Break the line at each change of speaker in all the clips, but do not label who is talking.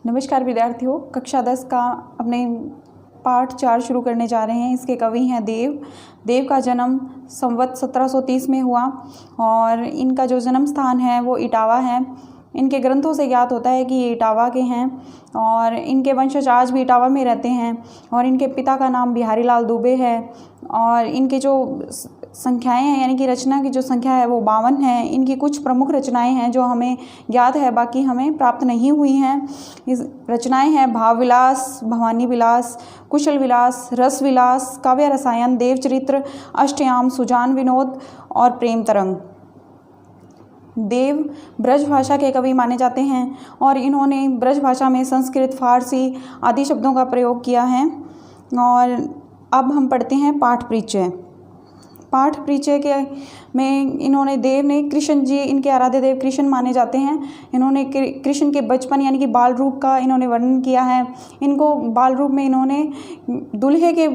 नमस्कार विद्यार्थियों, कक्षा 10 का अपने पाठ 4 शुरू करने जा रहे हैं। इसके कवि हैं देव का जन्म संवत 1730 में हुआ और इनका जो जन्म स्थान है वो इटावा है। इनके ग्रंथों से ज्ञात होता है कि ये इटावा के हैं और इनके वंशज आज भी इटावा में रहते हैं। और इनके पिता का नाम बिहारी लाल दुबे है और इनके जो संख्याएं हैं यानी कि रचना की जो संख्या है वो 52 है। इनकी कुछ प्रमुख रचनाएं हैं जो हमें ज्ञात है, बाकी हमें प्राप्त नहीं हुई हैं। इस रचनाएं हैं भाव विलास, भवानी विलास, कुशल विलास, रस विलास, काव्य रसायन, देवचरित्र, अष्टयाम, सुजान विनोद और प्रेम तरंग। देव ब्रज भाषा के कवि माने जाते हैं और इन्होंने ब्रज भाषा में संस्कृत, फारसी आदि शब्दों का प्रयोग किया है। और अब हम पढ़ते हैं पाठ परिचय। पाठ परिचय के में इन्होंने देव ने कृष्ण जी, इनके आराध्य देव कृष्ण माने जाते हैं। इन्होंने कृष्ण के बचपन यानी कि बाल रूप का इन्होंने वर्णन किया है। इनको बाल रूप में इन्होंने दूल्हे के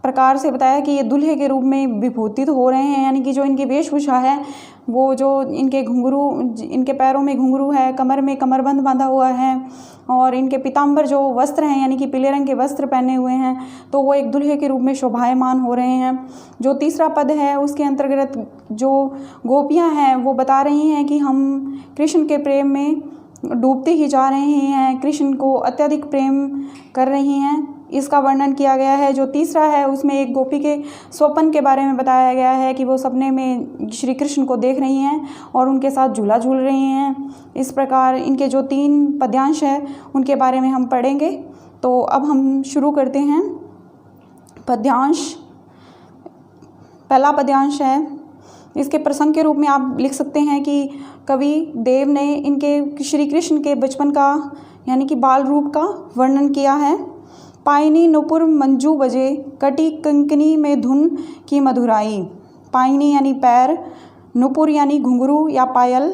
प्रकार से बताया कि ये दूल्हे के रूप में विभूतित हो रहे हैं, यानी कि जो इनकी वेशभूषा है वो जो इनके घुंघरू, इनके पैरों में घुंघरू है, कमर में कमरबंद बांधा हुआ है और इनके पीताम्बर जो वस्त्र हैं यानी कि पीले रंग के वस्त्र पहने हुए हैं, तो वो एक दूल्हे के रूप में शोभायमान हो रहे हैं। जो तीसरा पद है उसके अंतर्गत जो गोपियां हैं वो बता रही हैं कि हम कृष्ण के प्रेम में डूबते ही जा रहे हैं, कृष्ण को अत्यधिक प्रेम कर रही हैं, इसका वर्णन किया गया है। जो तीसरा है उसमें एक गोपी के स्वप्न के बारे में बताया गया है कि वो सपने में श्री कृष्ण को देख रही हैं और उनके साथ झूला झूल रही हैं। इस प्रकार इनके जो 3 पद्यांश है उनके बारे में हम पढ़ेंगे। तो अब हम शुरू करते हैं। पद्यांश, पहला पद्यांश है, इसके प्रसंग के रूप में आप लिख सकते हैं कि कवि देव ने इनके श्री कृष्ण के बचपन का यानी कि बाल रूप का वर्णन किया है। पायनी नुपुर मंजू बजे, कटी कंकनी में धुन की मधुराई। पायनी यानी पैर, नुपुर यानी घुंघरू या पायल,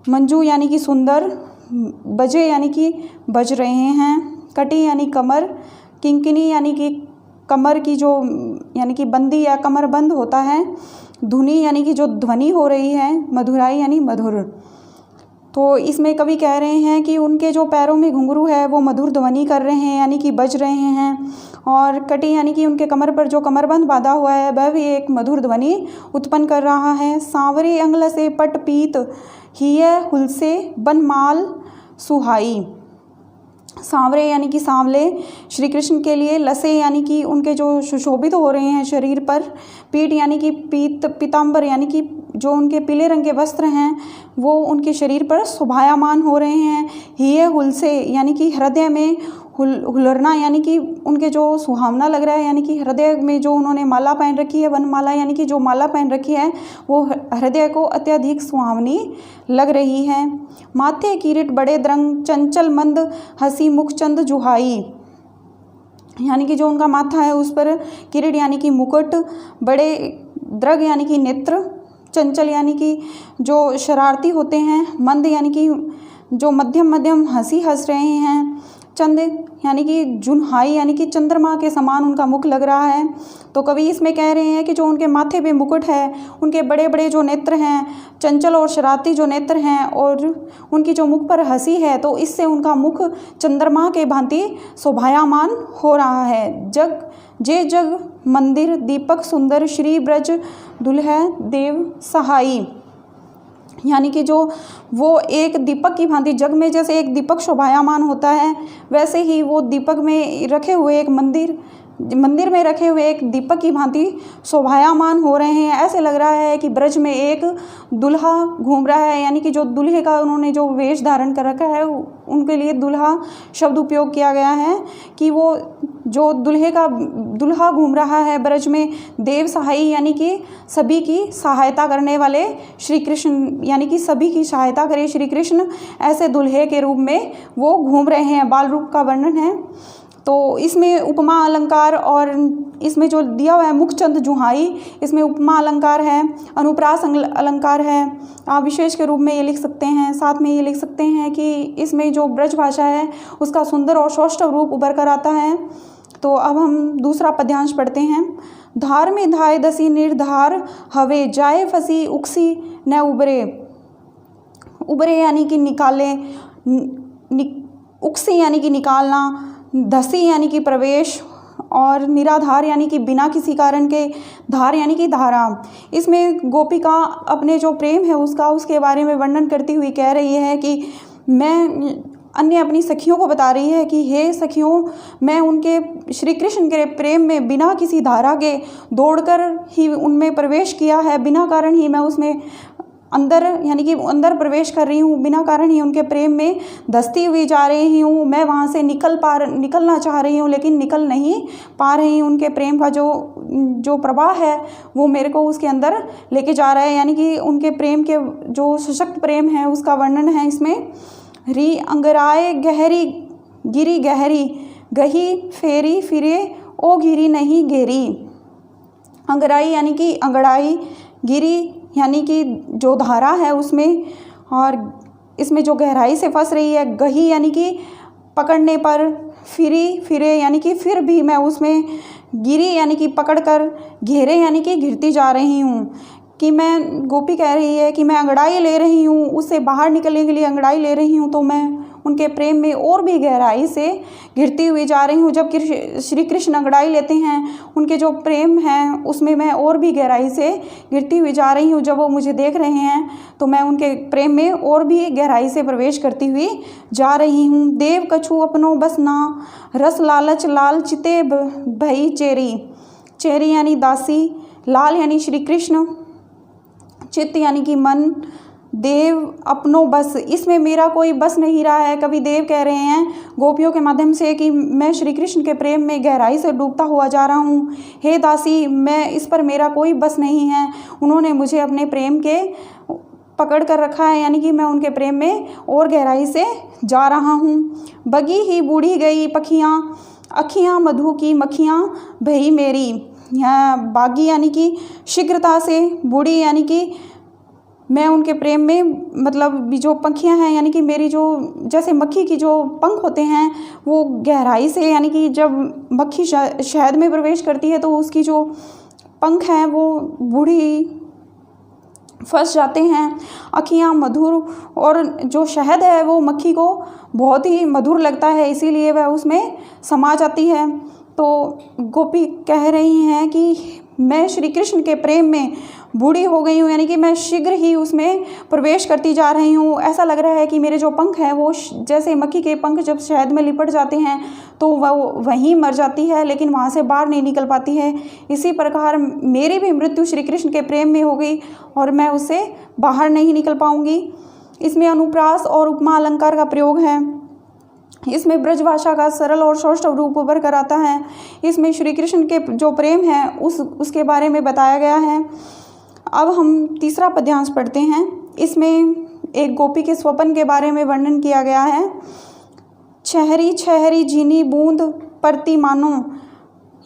मंजू यानी कि सुंदर, बजे यानी कि बज रहे हैं, कटी यानी कमर, किंकिनी यानी कि कमर की जो यानी कि बंदी या कमर बंद होता है, धुनी यानी कि जो ध्वनि हो रही है, मधुराई यानी मधुर। तो इसमें कवि कह रहे हैं कि उनके जो पैरों में घुंघरू है वो मधुर ध्वनि कर रहे हैं यानी कि बज रहे हैं। और कटी यानी कि उनके कमर पर जो कमरबंद बांधा हुआ है वह भी एक मधुर ध्वनि उत्पन्न कर रहा है। सांवरे अंगल से पट पीत, हिय हुलसे बनमाल सुहाई। सांवरे यानी कि सांवले श्री कृष्ण के लिए, लसे यानी कि उनके जो सुशोभित हो रहे हैं शरीर पर, पीठ यानी कि पीताम्बर यानी कि जो उनके पीले रंग के वस्त्र हैं वो उनके शरीर पर शोभायमान हो रहे हैं। हिय हुलसे यानी कि हृदय में हुलरना यानी कि उनके जो सुहावना लग रहा है, यानी कि हृदय में जो उन्होंने माला पहन रखी है, वनमाला यानी कि जो माला पहन रखी है वो हृदय को अत्यधिक सुहावनी लग रही है। माथे किरीट बड़े द्रंग, चंचल मंद हंसी मुख चंद जुहाई। यानी कि जो उनका माथा है उस पर किरीट यानी कि मुकुट, बड़े द्रग यानी कि नेत्र, चंचल यानी कि जो शरारती होते हैं, मंद यानी कि जो मध्यम मध्यम हंसी हंस रहे हैं, चंद यानी कि जुनहाई यानी कि चंद्रमा के समान उनका मुख लग रहा है। तो कवि इसमें कह रहे हैं कि जो उनके माथे पे मुकुट है, उनके बड़े बड़े जो नेत्र हैं, चंचल और शरारती जो नेत्र हैं और उनकी जो मुख पर हंसी है, तो इससे उनका मुख चंद्रमा के भांति शोभायमान हो रहा है। जग मंदिर दीपक सुंदर, श्री ब्रज दुल्हा देव सहाई। यानी कि जो वो एक दीपक की भांति, जग में जैसे एक दीपक शोभायमान होता है वैसे ही वो दीपक में रखे हुए एक मंदिर में रखे हुए एक दीपक की भांति शोभायमान हो रहे हैं। ऐसे लग रहा है कि ब्रज में एक दुल्हा घूम रहा है, यानी कि जो दूल्हे का उन्होंने जो वेश धारण कर रखा है उनके लिए दुल्हा शब्द उपयोग किया गया है कि वो जो दुल्हा घूम रहा है ब्रज में। देव सहाई यानी कि सभी की सहायता करने वाले श्री कृष्ण, यानी कि सभी की सहायता करे श्री कृष्ण, ऐसे दुल्हे के रूप में वो घूम रहे हैं। बाल रूप का वर्णन है। तो इसमें उपमा अलंकार और इसमें जो दिया हुआ है मुखचंद जुहाई, इसमें उपमा अलंकार है, अनुप्रास अलंकार है। आप विशेष के रूप में ये लिख सकते हैं। साथ में ये लिख सकते हैं कि इसमें जो ब्रज भाषा है उसका सुंदर और सौष्ठव रूप उभर कर आता है। तो अब हम दूसरा पद्यांश पढ़ते हैं। धार में धाय दसी निर्धार, हवे जाए फसी उक्सी न उबरे। उबरे यानी कि निकाले, उक्सी यानी कि निकालना, धसी यानी कि प्रवेश, और निराधार यानी कि बिना किसी कारण के, धार यानी कि धारा। इसमें गोपिका अपने जो प्रेम है उसके बारे में वर्णन करती हुई कह रही है कि मैं अन्य अपनी सखियों को बता रही है कि हे सखियों, मैं उनके श्री कृष्ण के प्रेम में बिना किसी धारा के दौड़कर ही उनमें प्रवेश किया है, बिना कारण ही मैं उसमें अंदर यानी कि अंदर प्रवेश कर रही हूँ, बिना कारण ही उनके प्रेम में धंसती हुई जा रही हूँ। मैं वहाँ से निकलना चाह रही हूँ लेकिन निकल नहीं पा रही हूँ। उनके प्रेम का जो प्रवाह है वो मेरे को उसके अंदर लेके जा रहा है, यानी कि उनके प्रेम के जो सशक्त प्रेम है उसका वर्णन है इसमें। री अंगराए गहरी गिरी गहरी, गही फेरी फिरे ओ गिरी नहीं घेरी। अंगराई यानी कि अंगड़ाई, गिरी यानी कि जो धारा है उसमें, और इसमें जो गहराई से फंस रही है। गही यानी कि पकड़ने पर, फिरे यानी कि फिर भी मैं उसमें, गिरी यानी कि पकड़कर, घेरे यानी कि घिरती जा रही हूँ। कि मैं, गोपी कह रही है कि मैं अंगड़ाई ले रही हूँ, उससे बाहर निकलने के लिए अंगड़ाई ले रही हूँ, तो मैं उनके प्रेम में और भी गहराई से घिरती हुई जा रही हूँ। जब श्री कृष्ण अंगड़ाई लेते हैं, उनके जो प्रेम है उसमें मैं और भी गहराई से घिरती हुई जा रही हूँ। जब वो मुझे देख रहे हैं तो मैं उनके प्रेम में और भी गहराई से प्रवेश करती हुई जा रही हूँ। देव कछु अपनो बस ना, रस लालच लाल चिते भई चेरी। चेरी यानी दासी, लाल यानी श्री कृष्ण, चित्त यानी कि मन, देव अपनो बस, इसमें मेरा कोई बस नहीं रहा है। कवि देव कह रहे हैं गोपियों के माध्यम से कि मैं श्री कृष्ण के प्रेम में गहराई से डूबता हुआ जा रहा हूँ। हे दासी, मैं इस पर मेरा कोई बस नहीं है। उन्होंने मुझे अपने प्रेम के पकड़ कर रखा है, यानी कि मैं उनके प्रेम में और गहराई से जा रहा हूँ। बगी ही बूढ़ी गई पखियाँ, अखियाँ मधु की मक्खियाँ भई मेरी। यहाँ बागी यानी कि शीघ्रता से, बूढ़ी यानी कि मैं उनके प्रेम में, मतलब जो पंखियाँ हैं यानी कि मेरी जो, जैसे मक्खी की जो पंख होते हैं वो गहराई से, यानी कि जब मक्खी शहद में प्रवेश करती है तो उसकी जो पंख हैं वो बूढ़ी फंस जाते हैं। अखियाँ मधुर, और जो शहद है वो मक्खी को बहुत ही मधुर लगता है, इसीलिए वह उसमें समा जाती है। तो गोपी कह रही हैं कि मैं श्री कृष्ण के प्रेम में बूढ़ी हो गई हूँ, यानी कि मैं शीघ्र ही उसमें प्रवेश करती जा रही हूँ। ऐसा लग रहा है कि मेरे जो पंख हैं वो, जैसे मक्खी के पंख जब शहद में लिपट जाते हैं तो वह वहीं मर जाती है, लेकिन वहाँ से बाहर नहीं निकल पाती है। इसी प्रकार मेरी भी मृत्यु श्री कृष्ण के प्रेम में हो गई और मैं उससे बाहर नहीं निकल पाऊँगी। इसमें अनुप्रास और उपमा अलंकार का प्रयोग है। इसमें ब्रजभाषा का सरल और सौष्ठव रूप उभर कर आता है। इसमें श्री कृष्ण के जो प्रेम है उसके बारे में बताया गया है। अब हम तीसरा पद्यांश पढ़ते हैं। इसमें एक गोपी के स्वप्न के बारे में वर्णन किया गया है। छहरी छहरी झीनी बूंद परती मानो,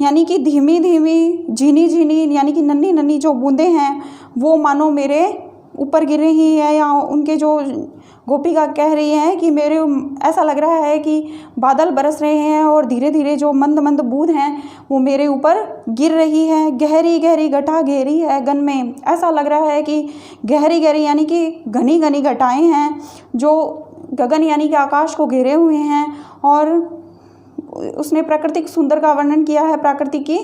यानी कि धीमी धीमी झीनी झीनी यानी कि नन्ही नन्ही जो बूंदें हैं वो मानो मेरे ऊपर गिर रही है, या उनके जो गोपिका कह रही है कि मेरे, ऐसा लग रहा है कि बादल बरस रहे हैं और धीरे धीरे जो मंद मंद बूंद हैं वो मेरे ऊपर गिर रही है। गहरी गहरी घटा घेरी है गन में, ऐसा लग रहा है कि गहरी गहरी यानी कि घनी घनी घटाएं हैं जो गगन यानी कि आकाश को घेरे हुए हैं। और उसने प्राकृतिक सुंदर का वर्णन किया है, प्रकृति की,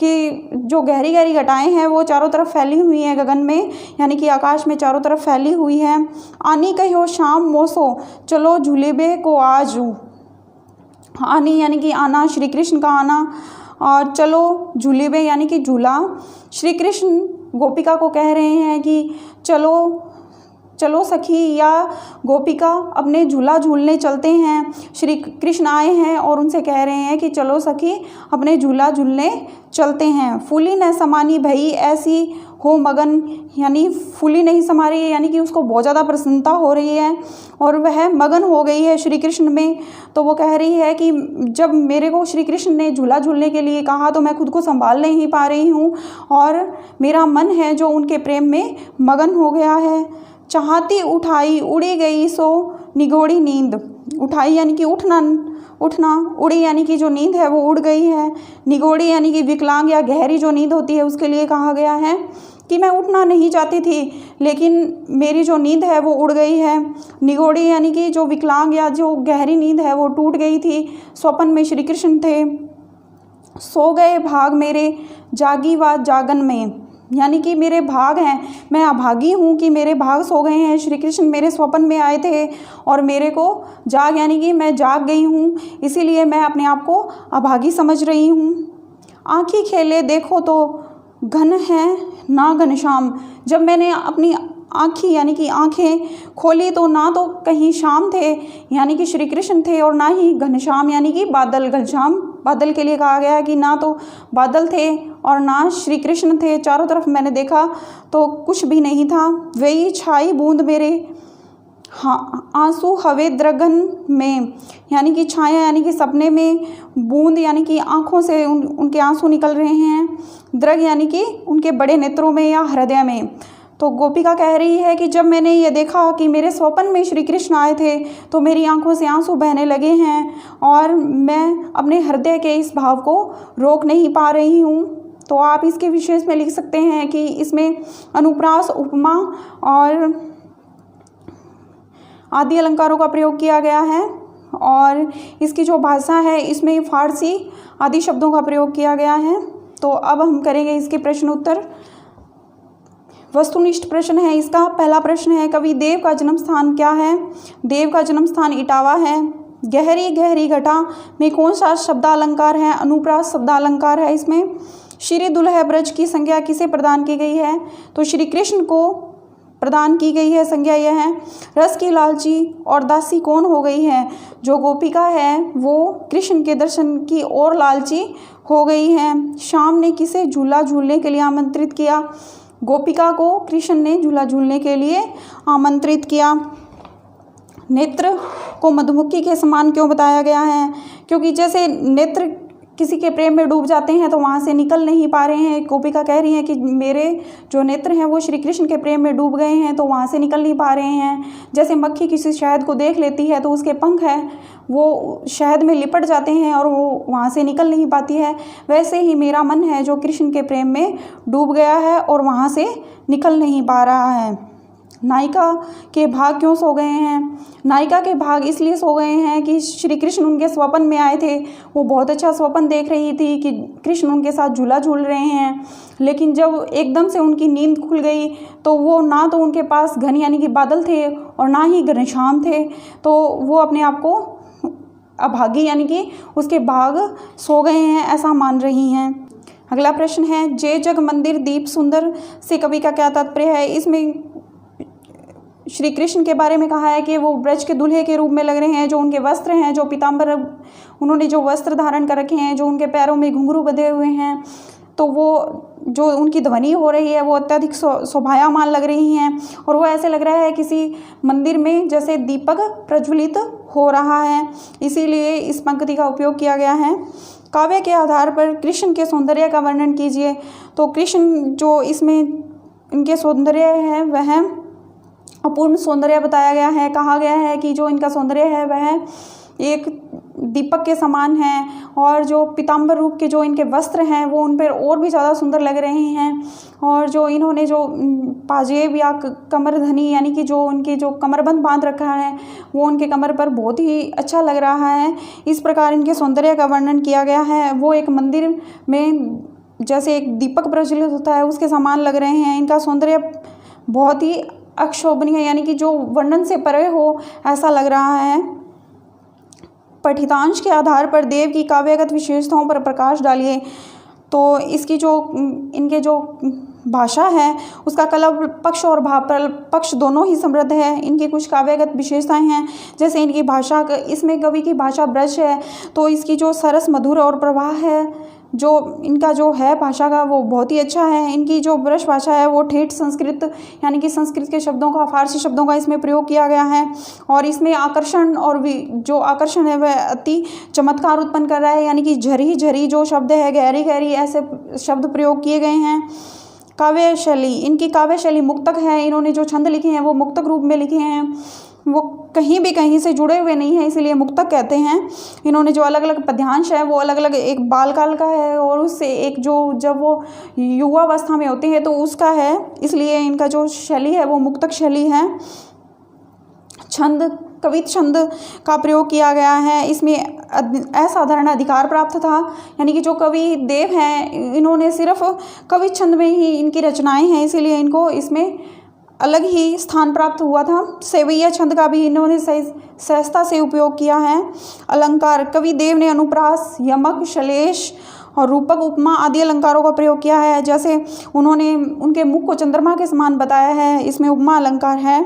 कि जो गहरी गहरी घटाएं हैं वो चारों तरफ फैली हुई हैं गगन में, यानी कि आकाश में चारों तरफ फैली हुई है। आनी कहो शाम मोसो चलो झूलेबे को आजू। आनी यानी कि आना, श्री कृष्ण का आना, और चलो झूलेबे यानी कि झूला। श्री कृष्ण गोपिका को कह रहे हैं कि चलो सखी या गोपिका अपने झूला झूलने चलते हैं। श्री कृष्ण आए हैं और उनसे कह रहे हैं कि चलो सखी अपने झूला झूलने चलते हैं। फूली न समानी भई ऐसी हो मगन, यानी फूली नहीं समा रही है, यानी कि उसको बहुत ज़्यादा प्रसन्नता हो रही है और वह मगन हो गई है श्री कृष्ण में। तो वो कह रही है कि जब मेरे को श्री कृष्ण ने झूला झूलने के लिए कहा तो मैं खुद को संभाल नहीं पा रही हूँ और मेरा मन है जो उनके प्रेम में मगन हो गया है। चाहती उठाई उड़ी गई सो निगोड़ी नींद। उठाई यानी कि उठना, उड़ी यानी कि जो नींद है वो उड़ गई है। निगोड़ी यानी कि विकलांग या गहरी जो नींद होती है उसके लिए कहा गया है। कि मैं उठना नहीं चाहती थी, लेकिन मेरी जो नींद है वो उड़ गई है। निगोड़ी यानी कि जो विकलांग या जो गहरी नींद है वो टूट गई थी। स्वप्न में श्री कृष्ण थे। सो गए भाग मेरे जागी व जागन में, यानी कि मेरे भाग हैं, मैं अभागी हूँ कि मेरे भाग सो गए हैं। श्री कृष्ण मेरे स्वप्न में आए थे और मेरे को जाग, यानी कि मैं जाग गई हूँ, इसीलिए मैं अपने आप को अभागी समझ रही हूँ। आँखी खेले देखो तो घन है ना घनश्याम, जब मैंने अपनी आँखी यानी कि आँखें खोली तो ना तो कहीं श्याम थे यानी कि श्री कृष्ण थे, और ना ही घनश्याम यानी कि बादल। घनश्याम बादल के लिए कहा गया है कि ना तो बादल थे और ना श्री कृष्ण थे। चारों तरफ मैंने देखा तो कुछ भी नहीं था। वही छाई बूंद मेरे हाँ आंसू हवे द्रगन में, यानी कि छाया यानी कि सपने में, बूंद यानी कि आँखों से उनके आंसू निकल रहे हैं, द्रग यानी कि उनके बड़े नेत्रों में या हृदय में। तो गोपिका कह रही है कि जब मैंने ये देखा कि मेरे स्वप्न में श्री कृष्ण आए थे तो मेरी आंखों से आंसू बहने लगे हैं और मैं अपने हृदय के इस भाव को रोक नहीं पा रही हूँ। तो आप इसके विशेष में लिख सकते हैं कि इसमें अनुप्रास, उपमा और आदि अलंकारों का प्रयोग किया गया है, और इसकी जो भाषा है इसमें फारसी आदि शब्दों का प्रयोग किया गया है। तो अब हम करेंगे इसके प्रश्न उत्तर। वस्तुनिष्ठ प्रश्न है इसका। पहला प्रश्न है, कवि देव का जन्म स्थान क्या है? देव का जन्म स्थान इटावा है। गहरी गहरी घटा में कौन सा शब्दालंकार है? अनुप्रास शब्दालंकार है इसमें। श्री दुल्ह ब्रज की संज्ञा किसे प्रदान की गई है? तो श्री कृष्ण को प्रदान की गई है संज्ञा यह है। रस की लालची और दासी कौन हो गई है? जो गोपिका है वो कृष्ण के दर्शन की ओर लालची हो गई है। शाम ने किसे झूला झूलने के लिए आमंत्रित किया? गोपिका को कृष्ण ने झूला झूलने के लिए आमंत्रित किया। नेत्र को मधुमक्खी के समान क्यों बताया गया है? क्योंकि जैसे नेत्र किसी के प्रेम में डूब जाते हैं तो वहाँ से निकल नहीं पा रहे हैं। गोपिका कह रही हैं कि मेरे जो नेत्र हैं वो श्री कृष्ण के प्रेम में डूब गए हैं तो वहाँ से निकल नहीं पा रहे हैं। जैसे मक्खी किसी शहद को देख लेती है तो उसके पंख है वो शहद में लिपट जाते हैं और वो वहाँ से निकल नहीं पाती है, वैसे ही मेरा मन है जो कृष्ण के प्रेम में डूब गया है और वहाँ से निकल नहीं पा रहा है। नायिका के भाग क्यों सो गए हैं? नायिका के भाग इसलिए सो गए हैं कि श्री कृष्ण उनके स्वप्न में आए थे। वो बहुत अच्छा स्वप्न देख रही थी कि कृष्ण उनके साथ झूला झूल रहे हैं, लेकिन जब एकदम से उनकी नींद खुल गई तो वो ना तो उनके पास घन यानी कि बादल थे और ना ही घनश्याम थे, तो वो अपने आप को अभागी यानी कि उसके भाग सो गए हैं ऐसा मान रही हैं। अगला प्रश्न है, जय जग मंदिर दीप सुंदर से कवि का क्या तात्पर्य है? इसमें श्री कृष्ण के बारे में कहा है कि वो ब्रज के दूल्हे के रूप में लग रहे हैं। जो उनके वस्त्र हैं, जो पीताम्बर उन्होंने जो वस्त्र धारण कर रखे हैं, जो उनके पैरों में घुंघरू बंधे हुए हैं, तो वो जो उनकी ध्वनि हो रही है वो अत्यधिक शोभायमान लग रही हैं और वो ऐसे लग रहा है किसी मंदिर में जैसे दीपक प्रज्वलित हो रहा है, इसीलिए इस पंक्ति का उपयोग किया गया है। काव्य के आधार पर कृष्ण के सौंदर्य का वर्णन कीजिए। तो कृष्ण जो इसमें इनके सौंदर्य है वह अपूर्ण सौंदर्य बताया गया है। कहा गया है कि जो इनका सौंदर्य है वह एक दीपक के समान है और जो पीताम्बर रूप के जो इनके वस्त्र हैं वो उन पर और भी ज़्यादा सुंदर लग रहे हैं, और जो इन्होंने जो पाजेब या कमरधनी यानी कि जो उनके जो कमरबंद बांध रखा है वो उनके कमर पर बहुत ही अच्छा लग रहा है। इस प्रकार इनके सौंदर्य का वर्णन किया गया है। वो एक मंदिर में जैसे एक दीपक प्रज्वलित होता है उसके समान लग रहे हैं। इनका सौंदर्य बहुत ही अक्षोभनीय यानी कि जो वर्णन से परे हो ऐसा लग रहा है। पठितांश के आधार पर देव की काव्यगत विशेषताओं पर प्रकाश डालिए। तो इसकी जो इनके जो भाषा है उसका कलव पक्ष और भाव पक्ष दोनों ही समृद्ध है। इनकी कुछ काव्यगत विशेषताएं हैं, जैसे इनकी भाषा, इसमें कवि की भाषा ब्रज है तो इसकी जो सरस मधुर और प्रवाह है जो इनका जो है भाषा का वो बहुत ही अच्छा है। इनकी जो ब्रज भाषा है वो ठेठ संस्कृत यानी कि संस्कृत के शब्दों का, फारसी शब्दों का इसमें प्रयोग किया गया है और इसमें आकर्षण और जो आकर्षण है वह अति चमत्कार उत्पन्न कर रहा है, यानी कि झरी झरी जो शब्द है, गहरी गहरी, ऐसे शब्द प्रयोग किए गए हैं। काव्य शैली, इनकी काव्य शैली मुक्तक है। इन्होंने जो छंद लिखे हैं वो मुक्तक रूप में लिखे हैं, वो कहीं से जुड़े हुए नहीं हैं, इसीलिए मुक्तक कहते हैं। इन्होंने जो अलग अलग पद्यांश है वो अलग अलग, एक बालकाल का है और उससे एक जो जब वो युवावस्था में होते हैं तो उसका है, इसलिए इनका जो शैली है वो मुक्तक शैली है। छंद, कवित छंद का प्रयोग किया गया है। इसमें असाधारण अधिकार प्राप्त था, यानी कि जो कवि देव हैं इन्होंने सिर्फ कवित छंद में ही इनकी रचनाएं हैं, इसीलिए इनको इसमें अलग ही स्थान प्राप्त हुआ था। सेवैया छंद का भी इन्होंने सहजता से उपयोग किया है। अलंकार, कवि देव ने अनुप्रास, यमक, श्लेष और रूपक, उपमा आदि अलंकारों का प्रयोग किया है। जैसे उन्होंने उनके मुख को चंद्रमा के समान बताया है, इसमें उपमा अलंकार है।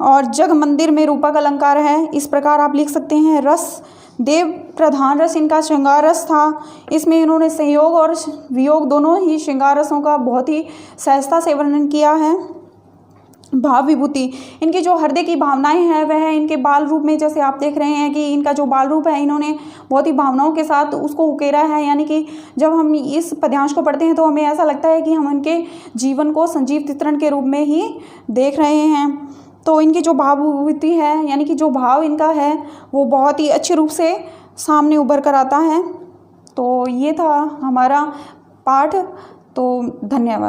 और जग मंदिर में रूपक अलंकार है। इस प्रकार आप लिख सकते हैं। रस, देव प्रधान रस इनका श्रृंगार रस था। इसमें इन्होंने संयोग और वियोग दोनों ही श्रृंगार रसों का बहुत ही सहजता से वर्णन किया है। भाव विभूति, इनकी जो हृदय की भावनाएं हैं वह इनके बाल रूप में, जैसे आप देख रहे हैं कि इनका जो बाल रूप है इन्होंने बहुत ही भावनाओं के साथ उसको उकेरा है, यानी कि जब हम इस पद्यांश को पढ़ते हैं तो हमें ऐसा लगता है कि हम उनके जीवन को संजीव चित्रण के रूप में ही देख रहे हैं। तो इनकी जो भाव विभूति है, यानी कि जो भाव इनका है वो बहुत ही अच्छे रूप से सामने उभर कर आता है। तो ये था हमारा पाठ। तो धन्यवाद।